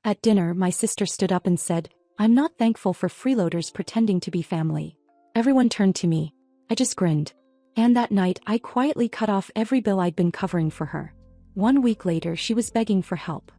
At dinner, my sister stood up and said, "I'm not thankful for freeloaders pretending to be family." Everyone turned to me. I just grinned. And that night, I quietly cut off every bill I'd been covering for her. 1 week later, she was begging for help.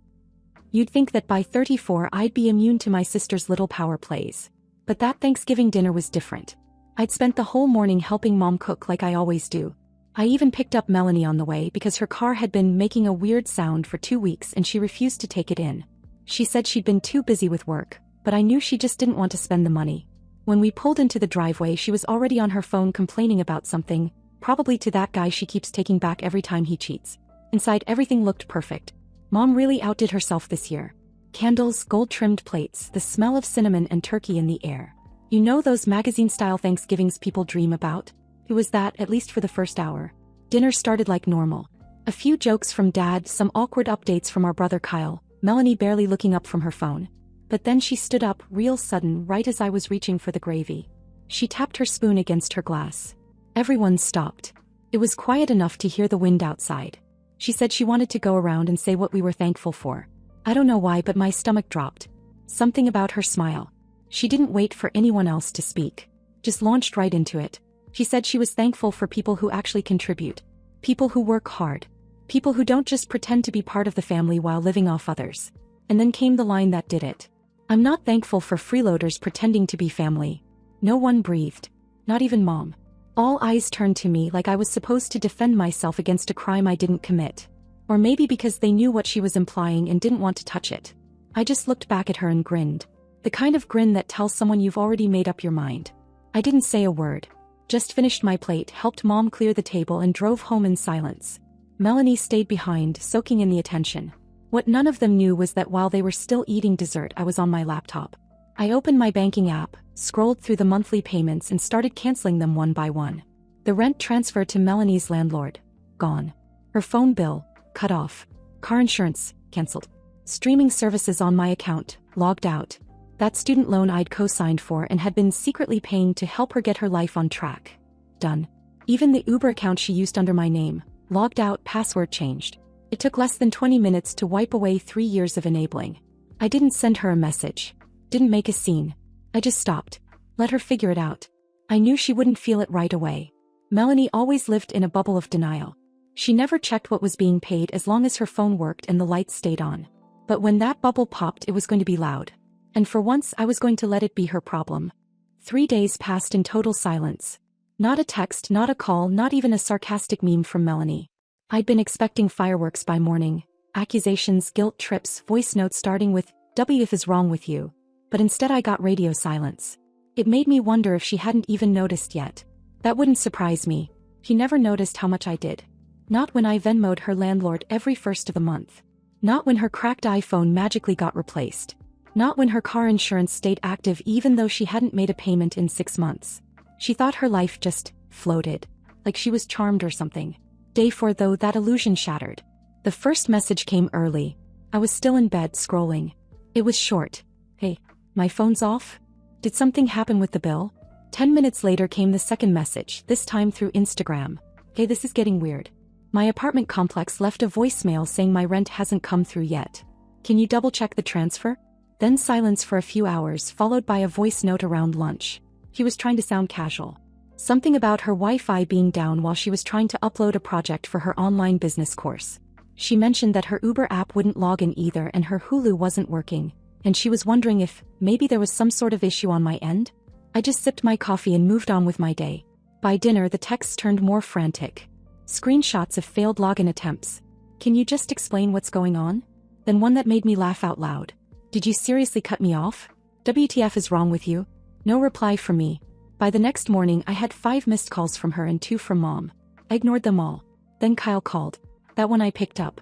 You'd think that by 34 I'd be immune to my sister's little power plays. But that Thanksgiving dinner was different. I'd spent the whole morning helping Mom cook like I always do. I even picked up Melanie on the way because her car had been making a weird sound for 2 weeks and she refused to take it in. She said she'd been too busy with work, but I knew she just didn't want to spend the money. When we pulled into the driveway, she was already on her phone complaining about something, probably to that guy she keeps taking back every time he cheats. Inside, everything looked perfect. Mom really outdid herself this year. Candles, gold-trimmed plates, the smell of cinnamon and turkey in the air. You know those magazine-style Thanksgivings people dream about? It was that, at least for the first hour. Dinner started like normal. A few jokes from Dad, some awkward updates from our brother Kyle, Melanie barely looking up from her phone. But then she stood up, real sudden, right as I was reaching for the gravy. She tapped her spoon against her glass. Everyone stopped. It was quiet enough to hear the wind outside. She said she wanted to go around and say what we were thankful for. I don't know why, but my stomach dropped. Something about her smile. She didn't wait for anyone else to speak. Just launched right into it. She said she was thankful for people who actually contribute. People who work hard. People who don't just pretend to be part of the family while living off others. And then came the line that did it. "I'm not thankful for freeloaders pretending to be family." No one breathed. Not even Mom. All eyes turned to me like I was supposed to defend myself against a crime I didn't commit. Or maybe because they knew what she was implying and didn't want to touch it. I just looked back at her and grinned. The kind of grin that tells someone you've already made up your mind. I didn't say a word. Just finished my plate, helped Mom clear the table and drove home in silence. Melanie stayed behind, soaking in the attention. What none of them knew was that while they were still eating dessert, I was on my laptop. I opened my banking app, scrolled through the monthly payments and started canceling them one by one. The rent transferred to Melanie's landlord. Gone. Her phone bill, cut off. Car insurance, cancelled. Streaming services on my account, logged out. That student loan I'd co-signed for and had been secretly paying to help her get her life on track. Done. Even the Uber account she used under my name, logged out, password changed. It took less than 20 minutes to wipe away 3 years of enabling. I didn't send her a message. Didn't make a scene. I just stopped. Let her figure it out. I knew she wouldn't feel it right away. Melanie always lived in a bubble of denial. She never checked what was being paid as long as her phone worked and the lights stayed on. But when that bubble popped, it was going to be loud. And for once, I was going to let it be her problem. 3 days passed in total silence. Not a text, not a call, not even a sarcastic meme from Melanie. I'd been expecting fireworks by morning. Accusations, guilt trips, voice notes starting with, "W if is wrong with you." But instead I got radio silence. It made me wonder if she hadn't even noticed yet. That wouldn't surprise me. She never noticed how much I did. Not when I Venmo'd her landlord every first of the month. Not when her cracked iPhone magically got replaced. Not when her car insurance stayed active even though she hadn't made a payment in 6 months. She thought her life just floated. Like she was charmed or something. Day 4 though, that illusion shattered. The first message came early. I was still in bed scrolling. It was short. "Hey, my phone's off? Did something happen with the bill?" 10 minutes later came the second message, this time through Instagram. "Hey, this is getting weird. My apartment complex left a voicemail saying my rent hasn't come through yet. Can you double check the transfer?" Then silence for a few hours, followed by a voice note around lunch. He was trying to sound casual. Something about her Wi-Fi being down while she was trying to upload a project for her online business course. She mentioned that her Uber app wouldn't log in either and her Hulu wasn't working, and she was wondering if maybe there was some sort of issue on my end. I just sipped my coffee and moved on with my day. By dinner, the texts turned more frantic. Screenshots of failed login attempts. "Can you just explain what's going on?" Then one that made me laugh out loud. "Did you seriously cut me off? WTF is wrong with you?" No reply from me. By the next morning, I had 5 missed calls from her and 2 from Mom. I ignored them all. Then Kyle called. That one I picked up.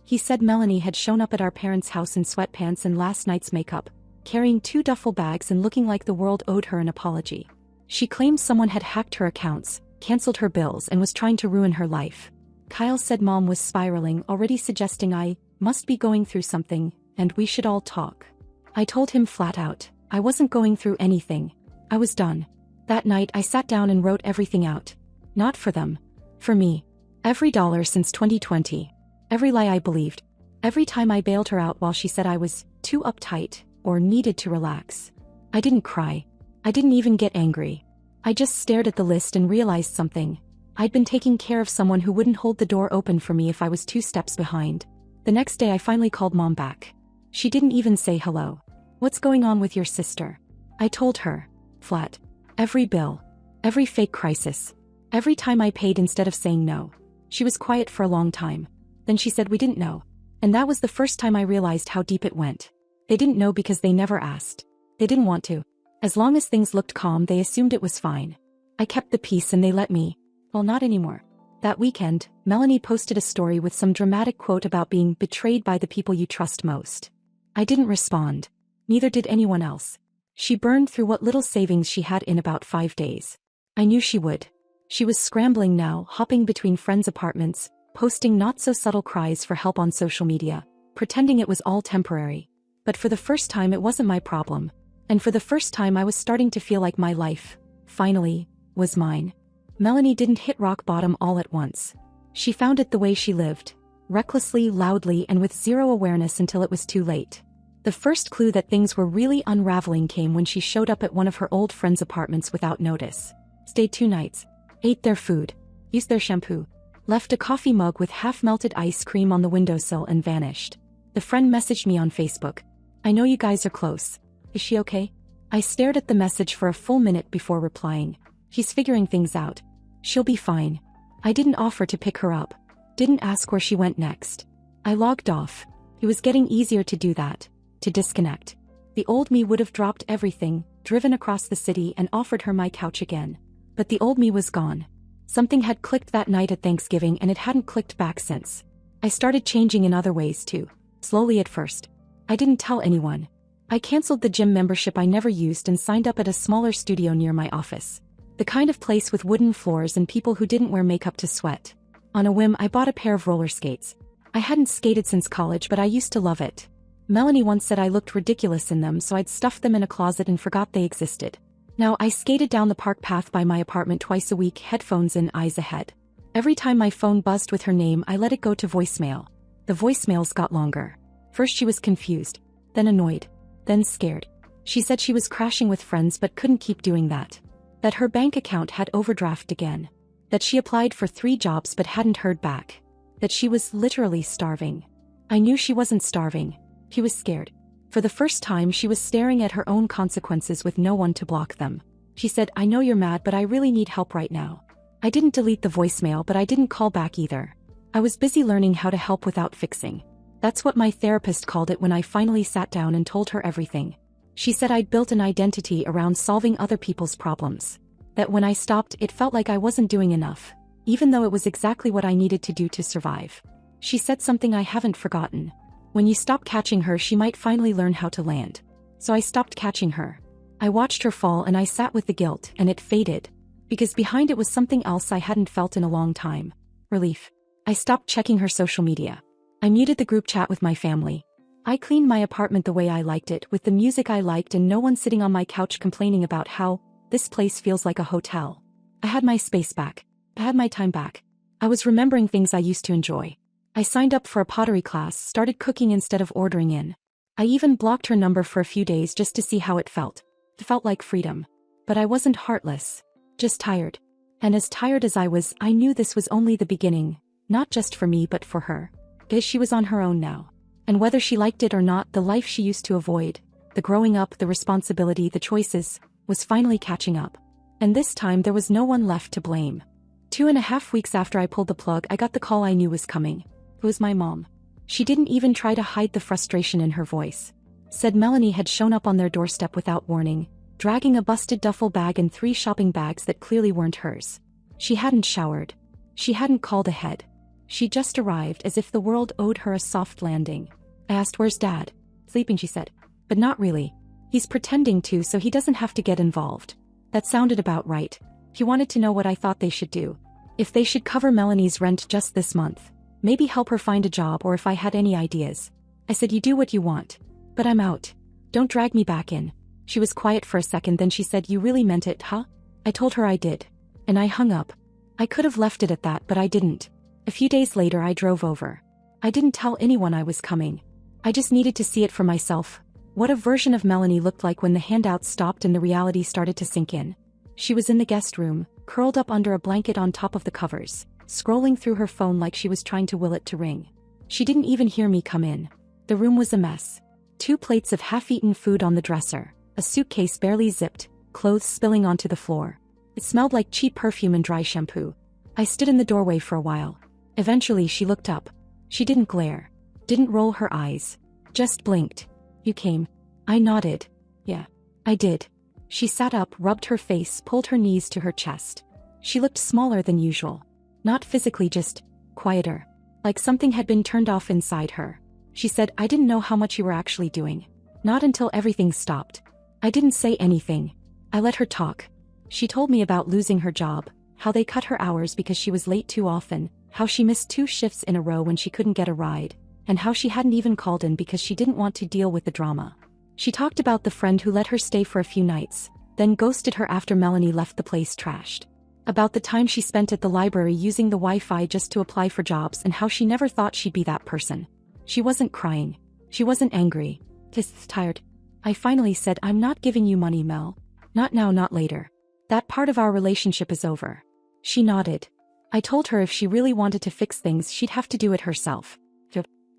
He said Melanie had shown up at our parents' house in sweatpants and last night's makeup, carrying 2 duffel bags and looking like the world owed her an apology. She claimed someone had hacked her accounts, canceled her bills, and was trying to ruin her life. Kyle said Mom was spiraling, already suggesting I must be going through something, and we should all talk. I told him flat out, I wasn't going through anything. I was done. That night I sat down and wrote everything out. Not for them. For me. Every dollar since 2020. Every lie I believed. Every time I bailed her out while she said I was too uptight, or needed to relax. I didn't cry. I didn't even get angry. I just stared at the list and realized something. I'd been taking care of someone who wouldn't hold the door open for me if I was 2 steps behind. The next day I finally called Mom back. She didn't even say hello. "What's going on with your sister?" I told her. Flat. Every bill. Every fake crisis. Every time I paid instead of saying no. She was quiet for a long time. Then she said we didn't know. And that was the first time I realized how deep it went. They didn't know because they never asked. They didn't want to. As long as things looked calm, they assumed it was fine. I kept the peace and they let me. Well, not anymore. That weekend, Melanie posted a story with some dramatic quote about being betrayed by the people you trust most. I didn't respond. Neither did anyone else. She burned through what little savings she had in about 5 days. I knew she would. She was scrambling now, hopping between friends' apartments, posting not-so-subtle cries for help on social media, pretending it was all temporary. But for the first time it wasn't my problem. And for the first time I was starting to feel like my life, finally, was mine. Melanie didn't hit rock bottom all at once. She found it the way she lived, recklessly, loudly, and with zero awareness until it was too late. The first clue that things were really unraveling came when she showed up at one of her old friends' apartments without notice. Stayed 2 nights. Ate their food. Used their shampoo. Left a coffee mug with half-melted ice cream on the windowsill and vanished. The friend messaged me on Facebook. "I know you guys are close. Is she okay?" I stared at the message for a full minute before replying. "She's figuring things out. She'll be fine." I didn't offer to pick her up. Didn't ask where she went next. I logged off. It was getting easier to do that. To disconnect. The old me would have dropped everything, driven across the city and offered her my couch again. But the old me was gone. Something had clicked that night at Thanksgiving and it hadn't clicked back since. I started changing in other ways too. Slowly at first. I didn't tell anyone. I canceled the gym membership I never used and signed up at a smaller studio near my office. The kind of place with wooden floors and people who didn't wear makeup to sweat. On a whim I bought a pair of roller skates. I hadn't skated since college but I used to love it. Melanie once said I looked ridiculous in them so I'd stuffed them in a closet and forgot they existed. Now I skated down the park path by my apartment twice a week, headphones in, eyes ahead. Every time my phone buzzed with her name I let it go to voicemail. The voicemails got longer. First she was confused, then annoyed, then scared. She said she was crashing with friends but couldn't keep doing that. That her bank account had overdrafted again. That she applied for 3 jobs but hadn't heard back. That she was literally starving. I knew she wasn't starving. She was scared. For the first time she was staring at her own consequences with no one to block them. She said, "I know you're mad but I really need help right now." I didn't delete the voicemail but I didn't call back either. I was busy learning how to help without fixing. That's what my therapist called it when I finally sat down and told her everything. She said I'd built an identity around solving other people's problems. That when I stopped it felt like I wasn't doing enough, even though it was exactly what I needed to do to survive. She said something I haven't forgotten. When you stop catching her she might finally learn how to land. So I stopped catching her. I watched her fall and I sat with the guilt and it faded. Because behind it was something else I hadn't felt in a long time. Relief. I stopped checking her social media. I muted the group chat with my family. I cleaned my apartment the way I liked it, with the music I liked and no one sitting on my couch complaining about how this place feels like a hotel. I had my space back. I had my time back. I was remembering things I used to enjoy. I signed up for a pottery class, started cooking instead of ordering in. I even blocked her number for a few days just to see how it felt. It felt like freedom. But I wasn't heartless. Just tired. And as tired as I was, I knew this was only the beginning, not just for me but for her. Because she was on her own now. And whether she liked it or not, the life she used to avoid, the growing up, the responsibility, the choices, was finally catching up. And this time there was no one left to blame. 2.5 weeks after I pulled the plug, I got the call I knew was coming. It was my mom. She didn't even try to hide the frustration in her voice. Said Melanie had shown up on their doorstep without warning, dragging a busted duffel bag and 3 shopping bags that clearly weren't hers. She hadn't showered. She hadn't called ahead. She just arrived as if the world owed her a soft landing. I asked, "Where's Dad?" "Sleeping," she said. "But not really. He's pretending to so he doesn't have to get involved." That sounded about right. He wanted to know what I thought they should do. If they should cover Melanie's rent just this month. Maybe help her find a job, or if I had any ideas. I said, "You do what you want. But I'm out. Don't drag me back in." She was quiet for a second, then she said, "You really meant it, huh?" I told her I did. And I hung up. I could have left it at that but I didn't. A few days later I drove over. I didn't tell anyone I was coming. I just needed to see it for myself. What a version of Melanie looked like when the handouts stopped and the reality started to sink in. She was in the guest room, curled up under a blanket on top of the covers, scrolling through her phone like she was trying to will it to ring. She didn't even hear me come in. The room was a mess. 2 plates of half-eaten food on the dresser, a suitcase barely zipped, clothes spilling onto the floor. It smelled like cheap perfume and dry shampoo. I stood in the doorway for a while. Eventually she looked up. She didn't glare. Didn't roll her eyes. Just blinked. You came. I nodded. Yeah. I did. She sat up, rubbed her face, pulled her knees to her chest. She looked smaller than usual. Not physically, just quieter. Like something had been turned off inside her. She said, I didn't know how much you were actually doing. Not until everything stopped. I didn't say anything. I let her talk. She told me about losing her job, how they cut her hours because she was late too often, how she missed 2 shifts in a row when she couldn't get a ride, and how she hadn't even called in because she didn't want to deal with the drama. She talked about the friend who let her stay for a few nights, then ghosted her after Melanie left the place trashed. About the time she spent at the library using the Wi-Fi just to apply for jobs and how she never thought she'd be that person. She wasn't crying. She wasn't angry. Just tired. I finally said, I'm not giving you money, Mel. Not now, not later. That part of our relationship is over. She nodded. I told her if she really wanted to fix things, she'd have to do it herself.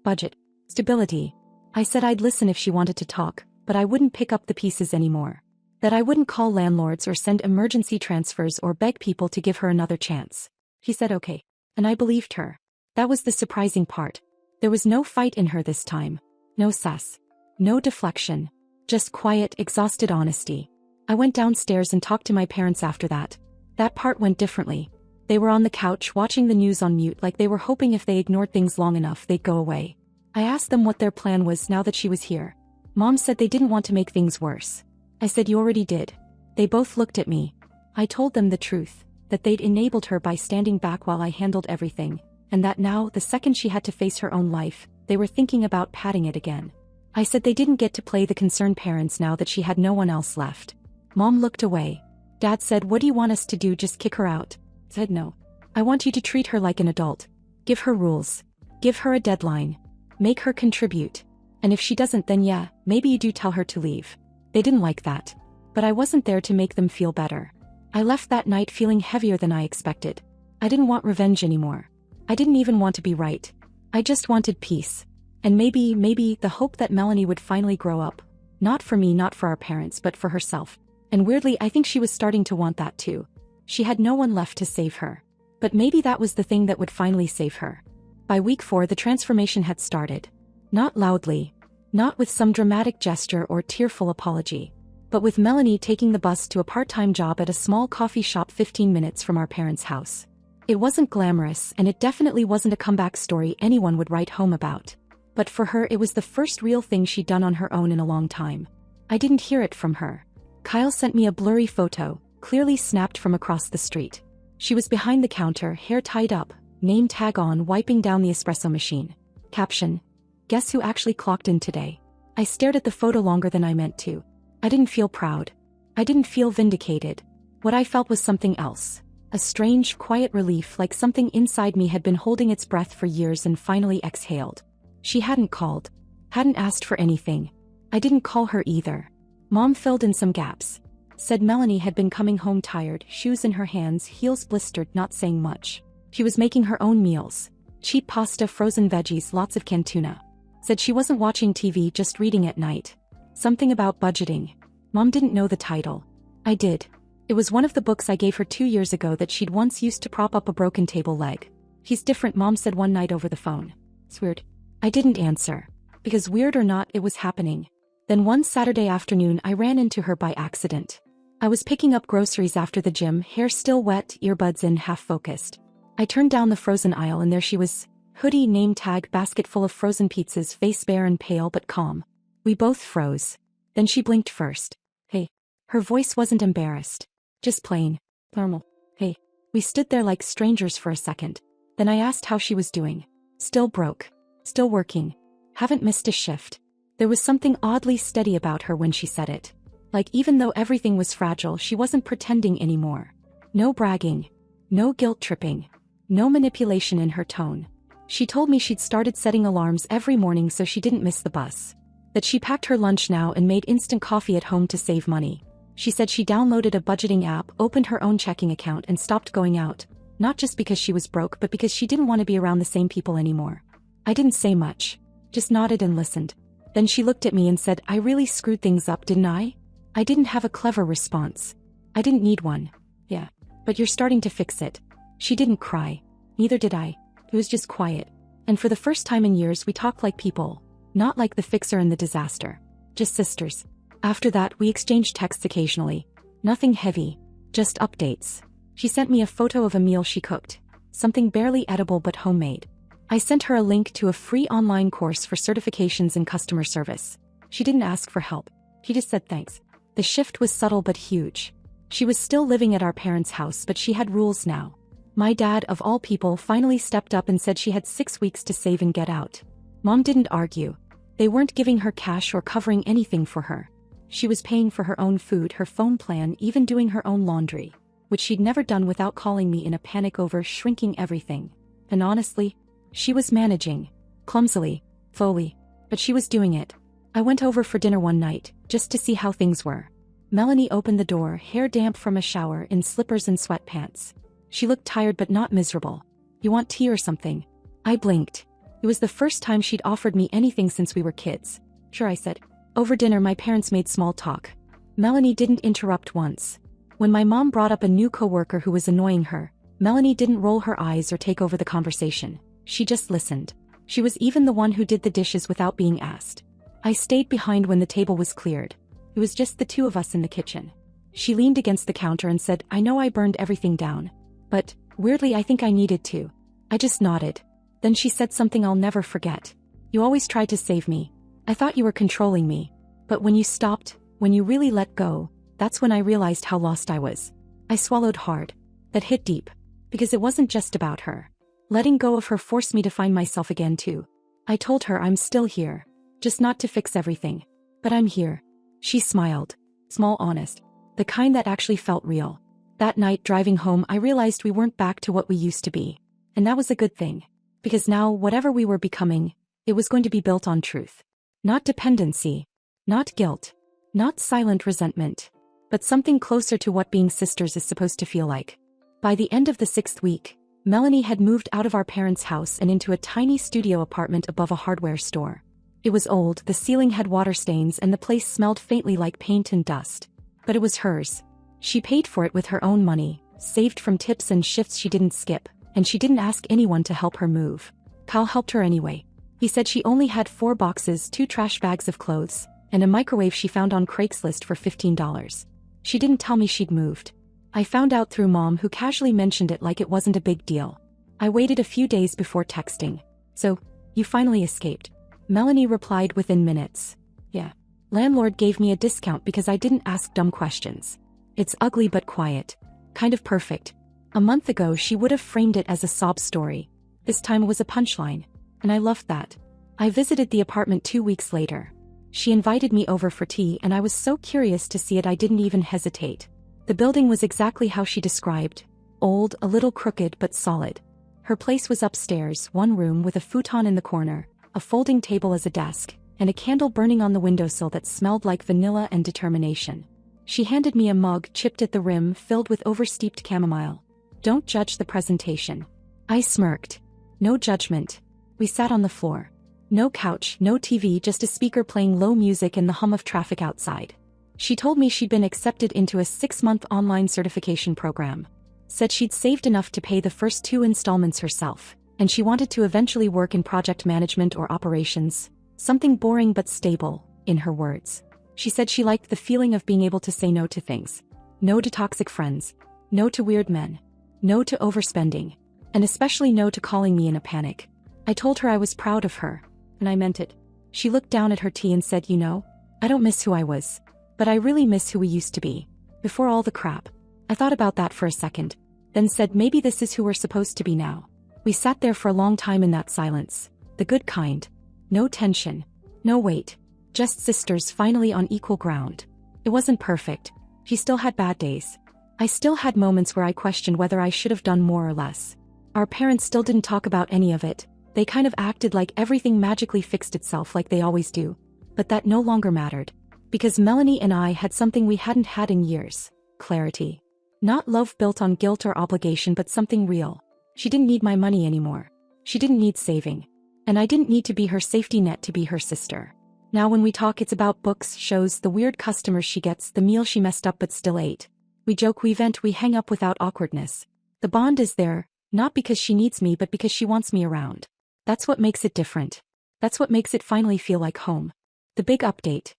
Budget. Stability. I said I'd listen if she wanted to talk, but I wouldn't pick up the pieces anymore. That I wouldn't call landlords or send emergency transfers or beg people to give her another chance. She said okay. And I believed her. That was the surprising part. There was no fight in her this time. No sass. No deflection. Just quiet, exhausted honesty. I went downstairs and talked to my parents after that. That part went differently. They were on the couch watching the news on mute like they were hoping if they ignored things long enough they'd go away. I asked them what their plan was now that she was here. Mom said they didn't want to make things worse. I said you already did. They both looked at me. I told them the truth, that they'd enabled her by standing back while I handled everything, and that now, the second she had to face her own life, they were thinking about padding it again. I said they didn't get to play the concerned parents now that she had no one else left. Mom looked away. Dad said, what do you want us to do, just kick her out? I said no. I want you to treat her like an adult. Give her rules. Give her a deadline. Make her contribute. And if she doesn't, then yeah, maybe you do tell her to leave. They didn't like that. But I wasn't there to make them feel better. I left that night feeling heavier than I expected. I didn't want revenge anymore. I didn't even want to be right. I just wanted peace. And maybe the hope that Melanie would finally grow up. Not for me, not for our parents, but for herself. And weirdly, I think she was starting to want that too. She had no one left to save her. But maybe that was the thing that would finally save her. By week 4, the transformation had started. Not loudly. Not with some dramatic gesture or tearful apology. But with Melanie taking the bus to a part-time job at a small coffee shop 15 minutes from our parents' house. It wasn't glamorous, and it definitely wasn't a comeback story anyone would write home about. But for her, it was the first real thing she'd done on her own in a long time. I didn't hear it from her. Kyle sent me a blurry photo, clearly snapped from across the street. She was behind the counter, hair tied up, name tag on, wiping down the espresso machine. Caption: guess who actually clocked in today? I stared at the photo longer than I meant to. I didn't feel proud. I didn't feel vindicated. What I felt was something else. A strange, quiet relief, like something inside me had been holding its breath for years and finally exhaled. She hadn't called. Hadn't asked for anything. I didn't call her either. Mom filled in some gaps. Said Melanie had been coming home tired, shoes in her hands, heels blistered, not saying much. She was making her own meals. Cheap pasta, frozen veggies, lots of canned tuna. Said she wasn't watching TV, just reading at night. Something about budgeting. Mom didn't know the title. I did. It was one of the books I gave her 2 years ago that she'd once used to prop up a broken table leg. He's different, Mom said one night over the phone. It's weird. I didn't answer. Because weird or not, it was happening. Then one Saturday afternoon I ran into her by accident. I was picking up groceries after the gym, hair still wet, earbuds in, half focused. I turned down the frozen aisle and there she was. Hoodie, name tag, basket full of frozen pizzas, face bare and pale but calm. We both froze. Then she blinked first. Hey. Her voice wasn't embarrassed. Just plain. Normal. Hey. We stood there like strangers for a second. Then I asked how she was doing. Still broke. Still working. Haven't missed a shift. There was something oddly steady about her when she said it. Like even though everything was fragile, she wasn't pretending anymore. No bragging. No guilt tripping. No manipulation in her tone. She told me she'd started setting alarms every morning so she didn't miss the bus. That she packed her lunch now and made instant coffee at home to save money. She said she downloaded a budgeting app, opened her own checking account and stopped going out, not just because she was broke but because she didn't want to be around the same people anymore. I didn't say much, just nodded and listened. Then she looked at me and said, I really screwed things up, didn't I? I didn't have a clever response. I didn't need one. Yeah, but you're starting to fix it. She didn't cry. Neither did I. It was just quiet. And for the first time in years we talked like people, not like the fixer and the disaster. Just sisters. After that we exchanged texts occasionally. Nothing heavy, just updates. She sent me a photo of a meal she cooked. Something barely edible but homemade. I sent her a link to a free online course for certifications in customer service. She didn't ask for help. She just said thanks. The shift was subtle but huge. She was still living at our parents' house but she had rules now. My dad, of all people, finally stepped up and said she had 6 weeks to save and get out. Mom didn't argue. They weren't giving her cash or covering anything for her. She was paying for her own food, her phone plan, even doing her own laundry, which she'd never done without calling me in a panic over shrinking everything. And honestly, she was managing. Clumsily, slowly, but she was doing it. I went over for dinner one night, just to see how things were. Melanie opened the door, hair damp from a shower, in slippers and sweatpants. She looked tired but not miserable. You want tea or something? I blinked. It was the first time she'd offered me anything since we were kids. Sure, I said. Over dinner my parents made small talk. Melanie didn't interrupt once. When my mom brought up a new coworker who was annoying her, Melanie didn't roll her eyes or take over the conversation. She just listened. She was even the one who did the dishes without being asked. I stayed behind when the table was cleared. It was just the two of us in the kitchen. She leaned against the counter and said, I know I burned everything down. But, weirdly, I think I needed to. I just nodded. Then she said something I'll never forget. You always tried to save me. I thought you were controlling me. But when you stopped, when you really let go, that's when I realized how lost I was. I swallowed hard. That hit deep. Because it wasn't just about her. Letting go of her forced me to find myself again too. I told her I'm still here. Just not to fix everything. But I'm here. She smiled. Small, honest. The kind that actually felt real. That night driving home I realized we weren't back to what we used to be. And that was a good thing. Because now, whatever we were becoming, it was going to be built on truth. Not dependency. Not guilt. Not silent resentment. But something closer to what being sisters is supposed to feel like. By the end of the 6th week, Melanie had moved out of our parents' house and into a tiny studio apartment above a hardware store. It was old, the ceiling had water stains and the place smelled faintly like paint and dust. But it was hers. She paid for it with her own money, saved from tips and shifts she didn't skip, and she didn't ask anyone to help her move. Kyle helped her anyway. He said she only had 4 boxes, 2 trash bags of clothes, and a microwave she found on Craigslist for $15. She didn't tell me she'd moved. I found out through Mom, who casually mentioned it like it wasn't a big deal. I waited a few days before texting. So, you finally escaped. Melanie replied within minutes. Yeah. Landlord gave me a discount because I didn't ask dumb questions. It's ugly but quiet. Kind of perfect. A month ago she would have framed it as a sob story. This time it was a punchline. And I loved that. I visited the apartment 2 weeks later. She invited me over for tea and I was so curious to see it I didn't even hesitate. The building was exactly how she described. Old, a little crooked but solid. Her place was upstairs, one room with a futon in the corner, a folding table as a desk, and a candle burning on the windowsill that smelled like vanilla and determination. She handed me a mug chipped at the rim filled with oversteeped chamomile. Don't judge the presentation. I smirked. No judgment. We sat on the floor. No couch, no TV, just a speaker playing low music and the hum of traffic outside. She told me she'd been accepted into a 6-month online certification program. Said she'd saved enough to pay the first 2 installments herself, and she wanted to eventually work in project management or operations. Something boring but stable, in her words. She said she liked the feeling of being able to say no to things. No to toxic friends. No to weird men. No to overspending. And especially no to calling me in a panic. I told her I was proud of her. And I meant it. She looked down at her tea and said, you know, I don't miss who I was. But I really miss who we used to be. Before all the crap. I thought about that for a second. Then said maybe this is who we're supposed to be now. We sat there for a long time in that silence. The good kind. No tension. No weight. Just sisters finally on equal ground. It wasn't perfect. She still had bad days. I still had moments where I questioned whether I should have done more or less. Our parents still didn't talk about any of it. They kind of acted like everything magically fixed itself like they always do. But that no longer mattered. Because Melanie and I had something we hadn't had in years. Clarity. Not love built on guilt or obligation, but something real. She didn't need my money anymore. She didn't need saving. And I didn't need to be her safety net to be her sister. Now when we talk, it's about books, shows, the weird customers she gets, the meal she messed up but still ate. We joke, we vent, we hang up without awkwardness. The bond is there, not because she needs me but because she wants me around. That's what makes it different. That's what makes it finally feel like home. The big update.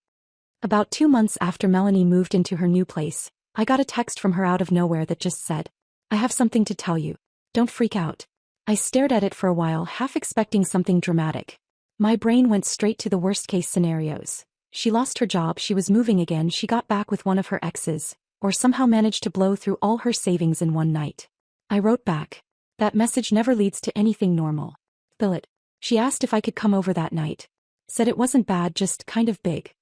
About 2 months after Melanie moved into her new place, I got a text from her out of nowhere that just said, "I have something to tell you. Don't freak out." I stared at it for a while, half expecting something dramatic. My brain went straight to the worst-case scenarios. She lost her job, she was moving again, she got back with one of her exes, or somehow managed to blow through all her savings in one night. I wrote back, "That message never leads to anything normal. Fill it." She asked if I could come over that night. Said it wasn't bad, just kind of big.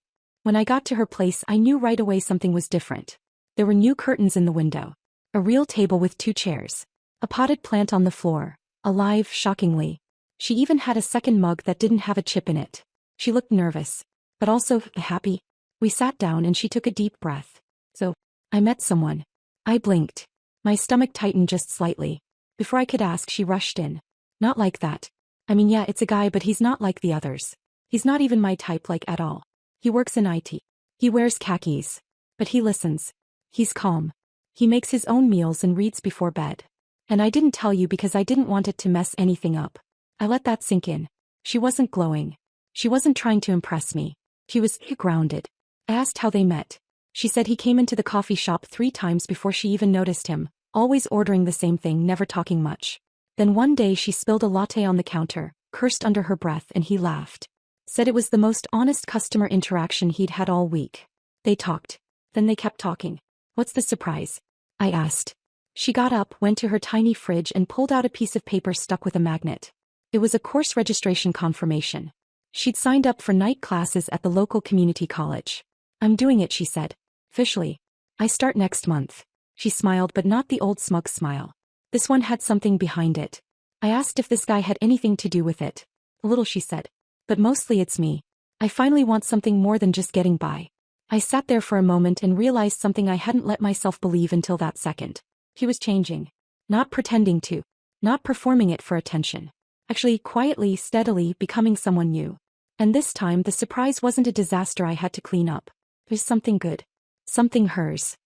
When I got to her place, I knew right away something was different. There were new curtains in the window. A real table with 2 chairs. A potted plant on the floor. Alive, shockingly. She even had a second mug that didn't have a chip in it. She looked nervous. But also happy. We sat down and she took a deep breath. "So, I met someone." I blinked. My stomach tightened just slightly. Before I could ask, she rushed in. "Not like that. I mean, yeah, it's a guy, but he's not like the others. He's not even my type, like, at all. He works in IT. He wears khakis. But he listens. He's calm. He makes his own meals and reads before bed. And I didn't tell you because I didn't want it to mess anything up." I let that sink in. She wasn't glowing. She wasn't trying to impress me. She was grounded. I asked how they met. She said he came into the coffee shop 3 times before she even noticed him, always ordering the same thing, never talking much. Then one day she spilled a latte on the counter, cursed under her breath, and he laughed. Said it was the most honest customer interaction he'd had all week. They talked. Then they kept talking. "What's the surprise?" I asked. She got up, went to her tiny fridge and pulled out a piece of paper stuck with a magnet. It was a course registration confirmation. She'd signed up for night classes at the local community college. "I'm doing it," she said. "Officially. I start next month." She smiled, but not the old smug smile. This one had something behind it. I asked if this guy had anything to do with it. "A little," she said. "But mostly it's me. I finally want something more than just getting by." I sat there for a moment and realized something I hadn't let myself believe until that second. He was changing. Not pretending to. Not performing it for attention. Actually, quietly, steadily, becoming someone new. And this time the surprise wasn't a disaster I had to clean up. It was something good. Something hers.